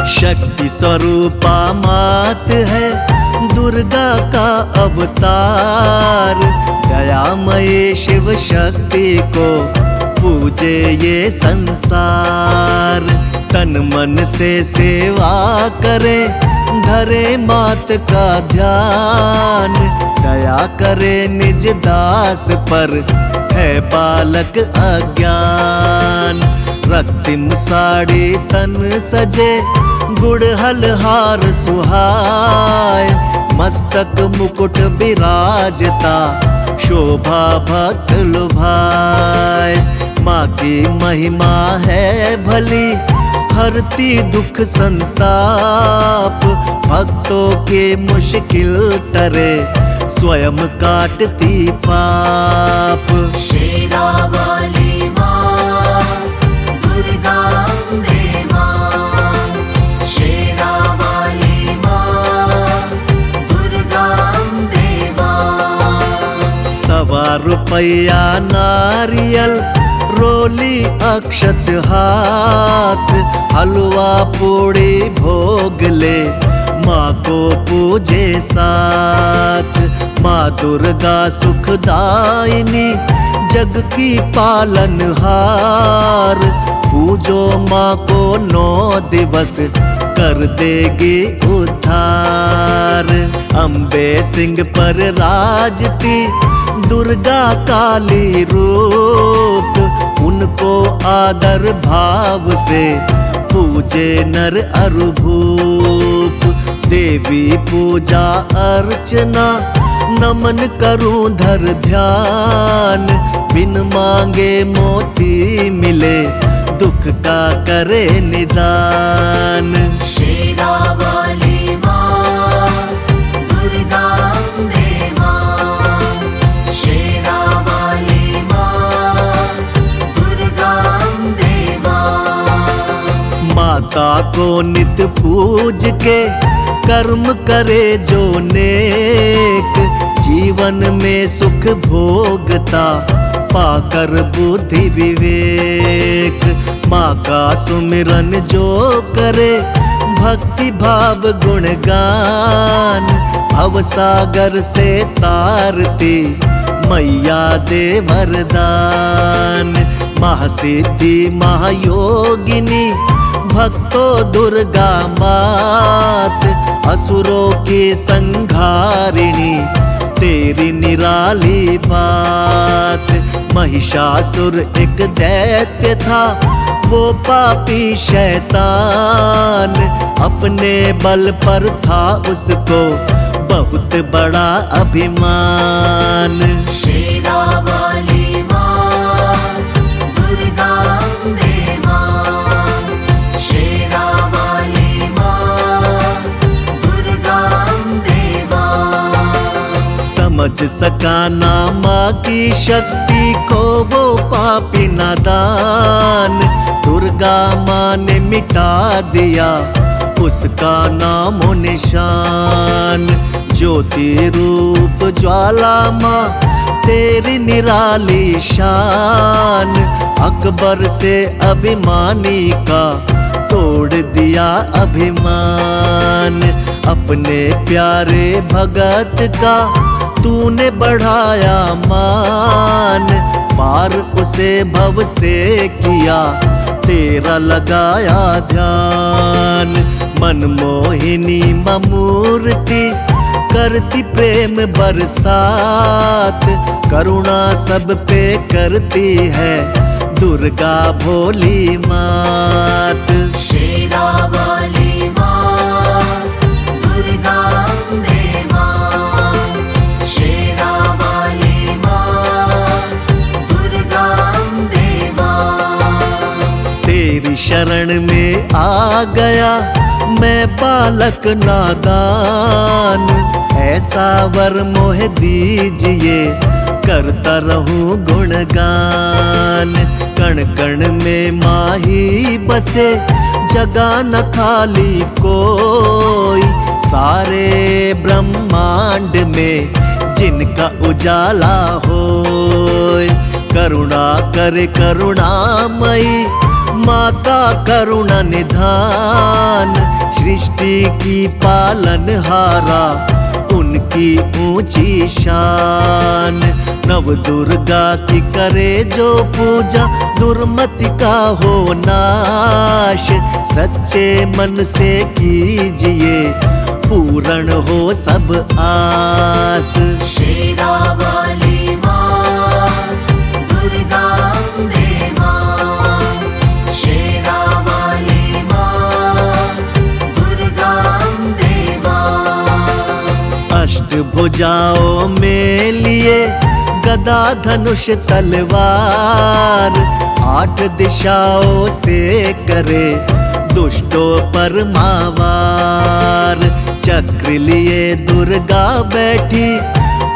शक्ति स्वरूपा मात है दुर्गा का अवतार। दयामय शिव शक्ति को पूजे ये संसार। तन मन से सेवा करे धरे मात का ध्यान। दया करे निज दास पर है बालक अज्ञान। रक्तिम साड़ी तन सजे गुड़हल हार सुहाय। मस्तक मुकुट विराजता शोभा भक्त लुभाए। माँ की महिमा है भली हरती दुख संताप। भक्तों के मुश्किल टरे स्वयं काटती पाप। शेरावाली माँ दुर्गा अम्बे माँ। शेरावाली माँ दुर्गा अम्बे माँ। 1.25 रुपया नारियल रोली अक्षत हाथ। हलवा पूड़ी भोग ले माँ को पूजे साथ। माँ दुर्गा सुखदायिनी जग की पालनहार। पूजो माँ को 9 दिवस कर देगी उद्धार। अम्बे सिंह पर राजती दुर्गा काली रूप। उनको आदर भाव से पूजे नर अरु भूप। देवी पूजा अर्चना नमन करूं धर ध्यान। बिन मांगे मोती मिले दुख का करे निदान। शेरावाली माँ दुर्गा अम्बे माँ। शेरावाली माँ दुर्गा अम्बे माँ। माता को नित पूज के कर्म करे जो नेक। जीवन में सुख भोगता पाकर बुद्धि विवेक। माँ का सुमिरन जो करे भक्ति भाव गुणगान। भवसागर से तारती मैया दे वरदान। महासिद्धि महायोगिनी भक्तों दुर्गा मात। असुरों की संघारिणी तेरी निराली बात। महिषासुर एक दैत्य था वो पापी शैतान। अपने बल पर था उसको बहुत बड़ा अभिमान। शेरावाली माँ दुर्गा अम्बे माँ। शेरावाली माँ दुर्गा अम्बे माँ। समझ सका ना माँ की शक्ति को वो पापी नादान। दुर्गा माँ ने मिटा दिया उसका नामो निशान। ज्योति रूप ज्वाला माँ तेरी निराली शान। अकबर से अभिमानी का तोड़ दिया अभिमान। अपने प्यारे भगत का तूने बढ़ाया मान। पार उसे भव से किया तेरा लगाया ध्यान। मनमोहिनी ममूर्ति करती प्रेम बरसात। करुणा सब पे करती है दुर्गा भोली मात। शेरावाली माँ दुर्गा अम्बे माँ। शेरावाली माँ दुर्गा अम्बे माँ। तेरी शरण में आ गया मैं बालक नादान। ऐसा वर मोह दीजिए करता रहूं गुणगान। कण कण में माही बसे जगह न खाली कोई। सारे ब्रह्मांड में जिनका उजाला होय। करुणा करे करुणामयी माता करुणा निधान, सृष्टि की पालनहारा, उनकी ऊंची शान। नव दुर्गा की करे जो पूजा, दुर्मति का हो नाश। सच्चे मन से कीजिए, पूर्ण हो सब आस। शेरा वाली माँ, दुर्गा अम्बे माँ। शेरा वाली माँ, दुर्गा अम्बे माँ। अष्टभुजाओं में लिए गदा धनुष तलवार, 8 दिशाओं से करे दुष्टों पर मावार। चक्र लिए दुर्गा बैठी,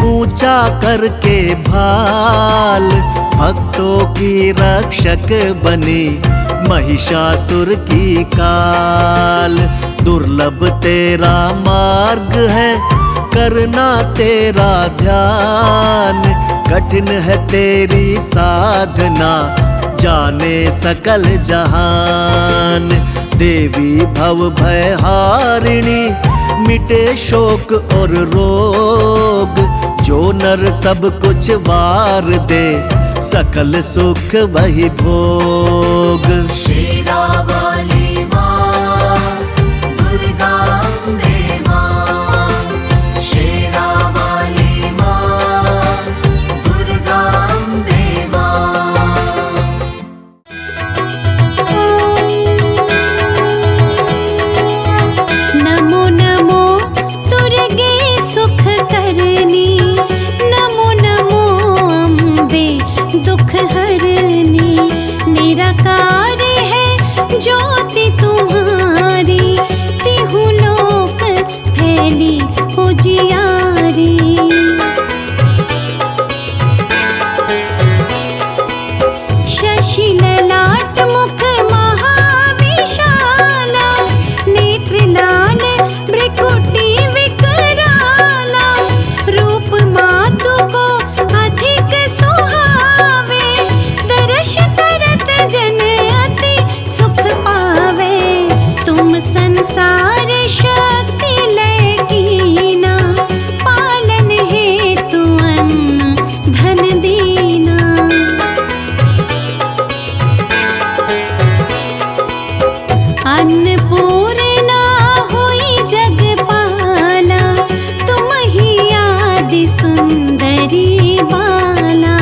ऊंचा करके भाल। भक्तों की रक्षक बनी, महिषासुर की काल। दुर्लभ तेरा मार्ग है, करना तेरा ध्यान। कठिन है तेरी साधना, जाने सकल जहान। देवी भव भय हारिणी, मिटे शोक और रोग। जो नर सब कुछ वार दे, सकल सुख वही भोग। शेरा वाली माँ, दुर्गा अम्बे माँ। शेरा वाली माँ, दुर्गा अम्बे माँ। नमो नमो दुर्गे सुख करनी, नमो नमो अम्बे दुख हरनी। निराकार है ज्योति तुम्हारी, तिहु लोक फैली उजियारी। शशि ललाट मुख महाविशाला, नेत्र लाल भ्रिकुटी विकराला। रूप मातु को अधिक सुहावे, दर्श करत जन अति सुख पावे। तुम संसार शक्ति लय कीना, पालन हेतु अन्न धन दीना। अन्नपूर्णा हुई जगपाला, तुम ही आदि सुंदरी बाला।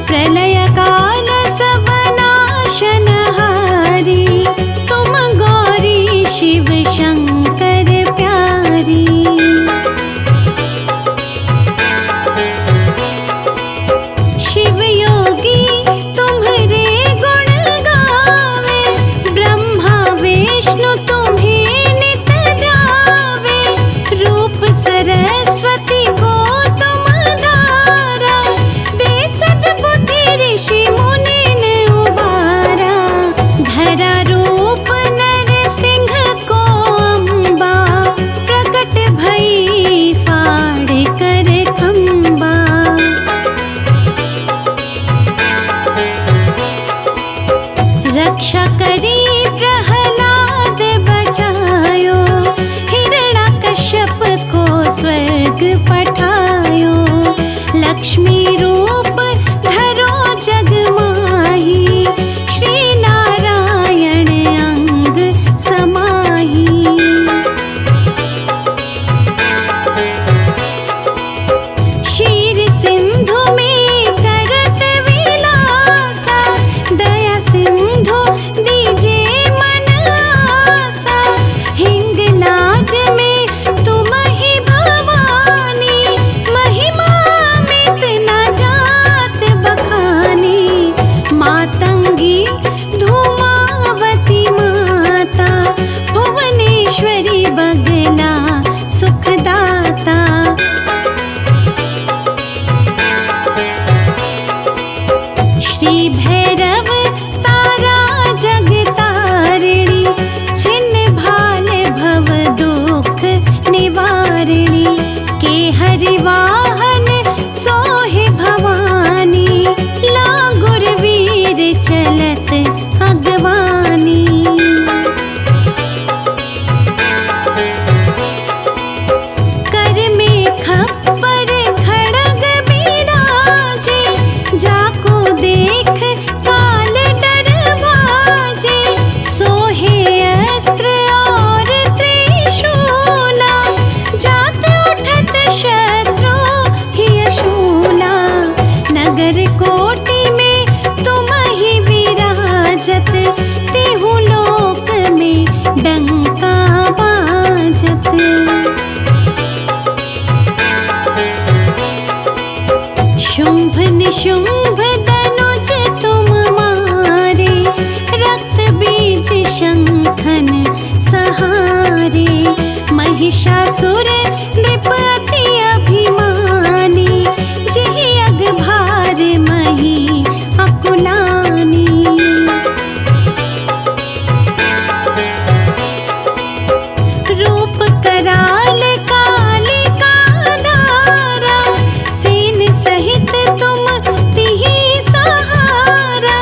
प्रलय काल सब नाशनहारी, तुम गौरी शिव शंकर प्यारी। शिव योगी तुम्हारे गुण गावे, ब्रह्मा विष्णु तुम्हें महिषासुर नृप अति अभिमानी, जिहि अग भार मही अकुलानी। रूप कराल कालिका धारा, सेन सहित तुम तिहि सहारा।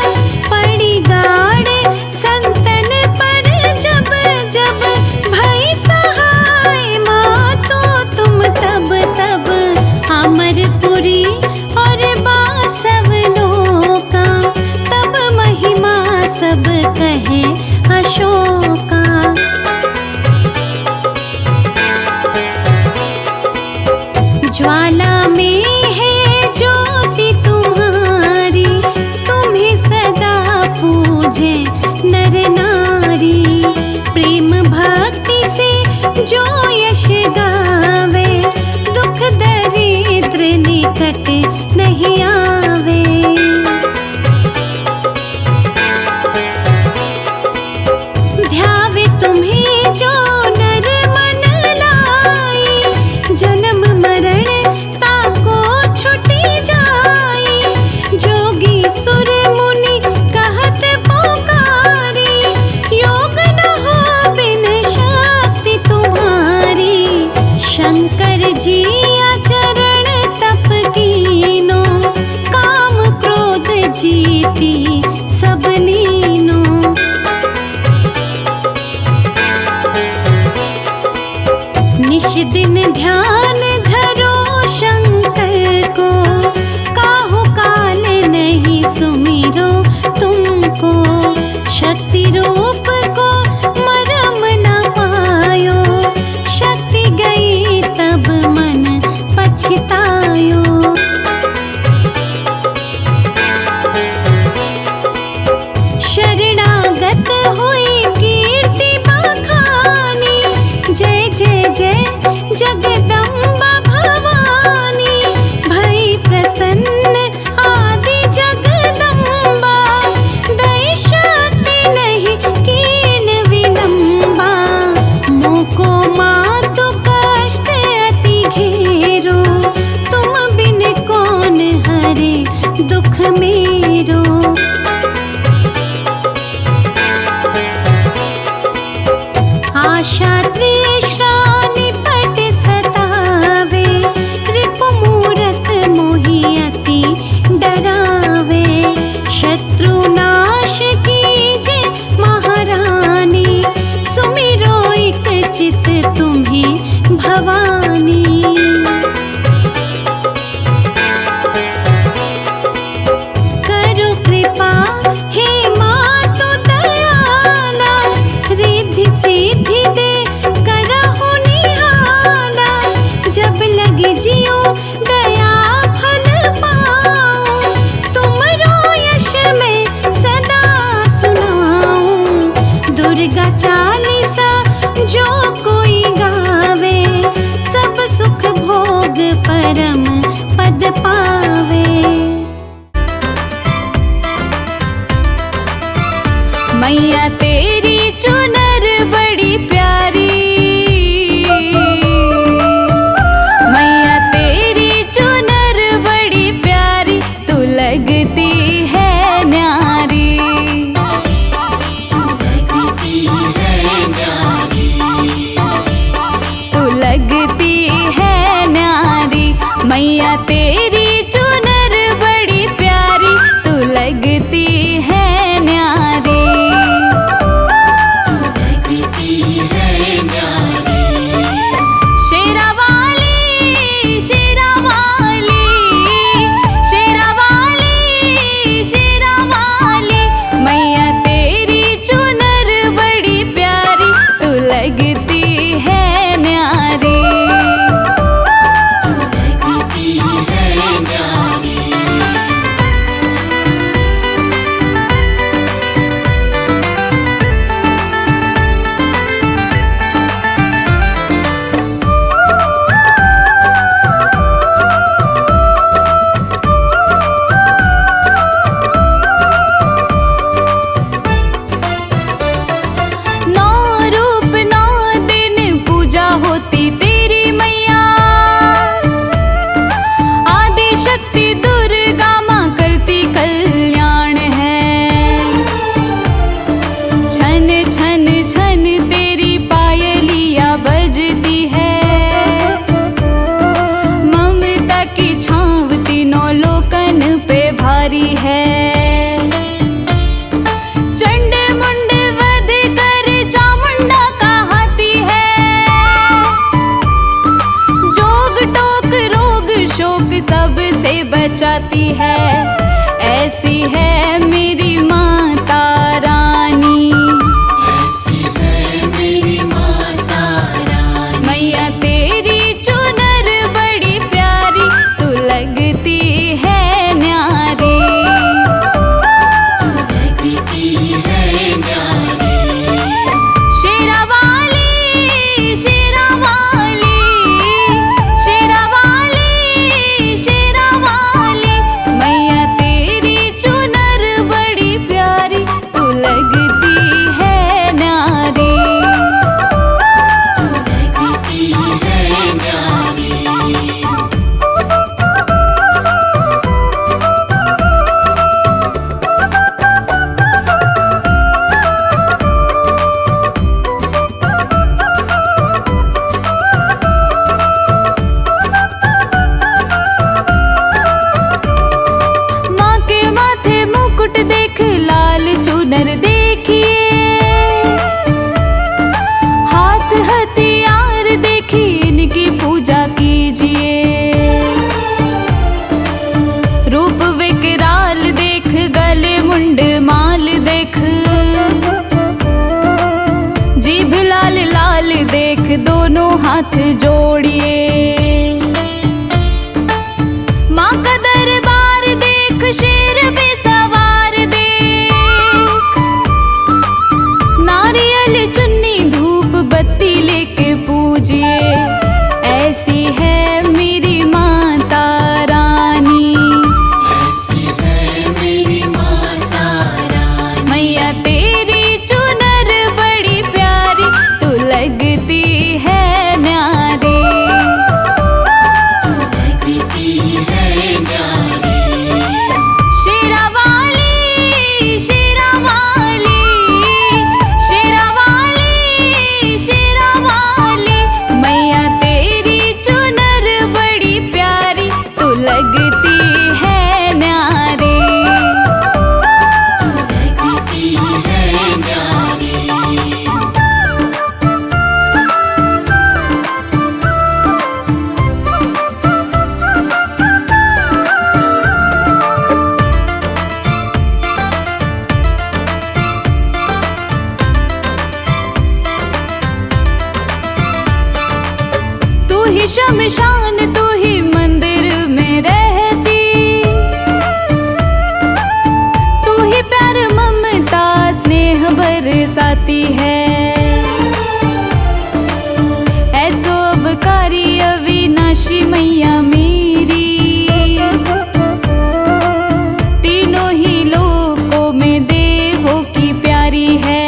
पड़ी गाड़ संतन पर जब जब, भई सहाय मातो तुम तब तब। अमरपुरी और बासव लोका, तब महिमा सब कहे अशोका। ज्वाला में है ज्योति तुम्हारी, तुम्हें सदा पूजे नर नारी। प्रेम भक्ति से जो यश गावे, दुख दरिद्र निकट नहीं आवे। ध्यावे तुम्हें जो नर मन लाई, जन्म मरण ताको छुटी जाई। जोगी सुर मुनि कहत पुकारी, योग न हो बिन शक्ति तुम्हारी। शंकर जी आचरण तप कीनो, काम क्रोध जीती सब लीनो। निश दिन ध्यान धरो शंकर को, काहू काल नहीं सुमिरो तुमको। शक्ति रूप को मरम न पायो, शक्ति गई तब मन पछतायो। शरणागत हुई कीर्ति बखानी, जय जय जय जगदम्बा भवानी। भई प्रसन्न आदि जगदम्बा, दई शक्ति नहीं कीन विलंबा। मोको मातु कष्ट अति घेरो, तुम बिन कौन हरे दुख मेरो। आशा तृष्णा निपट सतावे, रिपु मूरत मोहि अति डरावे। शत्रु नाश कीजे महारानी, सुमिरो एक चित तुम्हें भवानी। करो कृपा हे मातु दयाला, रिद्धि सिद्धि दे करहु निहाला। जब लगे जियो दया फल पाऊं, तुमरो यश में सदा सुनाऊं। दुर्गा चालीसा जो कोई गावे, सब सुख भोग परम पद पावे। मैया तेरी चुनर बड़ी प्यारी, मैया तेरी चुनर बड़ी प्यारी। तू लगती है न्यारी, तू लगती है न्यारी। मैया तेरी चुनर बड़ी प्यारी, तू लगती है न्यारी। बचाती है, ऐसी है मेरी माता रानी। ऐसी है मेरी माता रानी। मैया तेरी चुनर बड़ी प्यारी, तू लगती है न्यारी। लगती है न्यारी। शेरा वाली, शेरा वाली, शेरा वाली, शेरा वाली, मैया तेरी चुनर बड़ी प्यारी, तू लगती है न्यारी। लगती है न्यारी। माँ के माथे मुकुट देख, लाल चुनर देखिए, हाथ हथियार देखी, इनकी पूजा कीजिए। रूप विकराल देख, गले मुंड माल देख, जीभ लाल लाल देख, दोनों हाथ जोड़िए। माँ का दरबार देख, शेर पे सवार देख, नारियल चुन्नी धूप बत्ती लेके पूजिए। ऐसी है मेरी माता रानी। ऐसी है मेरी माता रानी। मैया तेरी चुनर बड़ी प्यारी, तू लगती है न्यारी। लगती है न्यारी। शेरा वाली, शेरा वाली, शेरा वाली, शेरा वाली, मैया तेरी चुनर बड़ी प्यारी, तू लगती है न्यारी। लगती है न्यारी। तू ही शमशान, तू ही मंदिर में रहती, तू ही प्यार ममता स्नेह बरसाती है। ऐसो अबकारी अविनाशी मैया मेरी, तीनों ही लोकों में देवों की प्यारी है।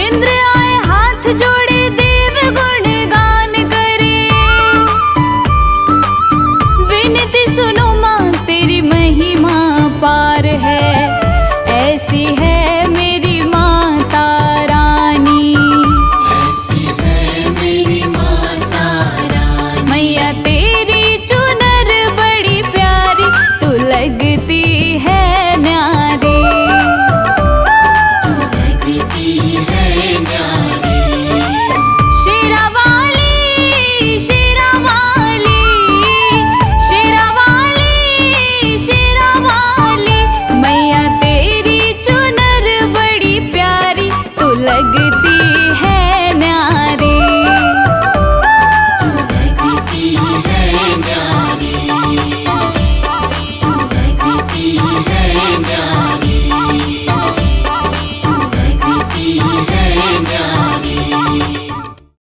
इंद्र आए हाथ जोड़े, देव गुणगान करे, विनती सुनो माँ तेरी महिमा पार है। ऐसी है मेरी माता रानी। ऐसी है मेरी माता रानी। मैया तेरी चुनर बड़ी प्यारी, तू लगती है न्यारी। लगती है न्यारी। शेरा वाली, शेरा वाली, शेरा वाली, शेरा वाली, मैया तेरी चुनर बड़ी प्यारी, तू लगती है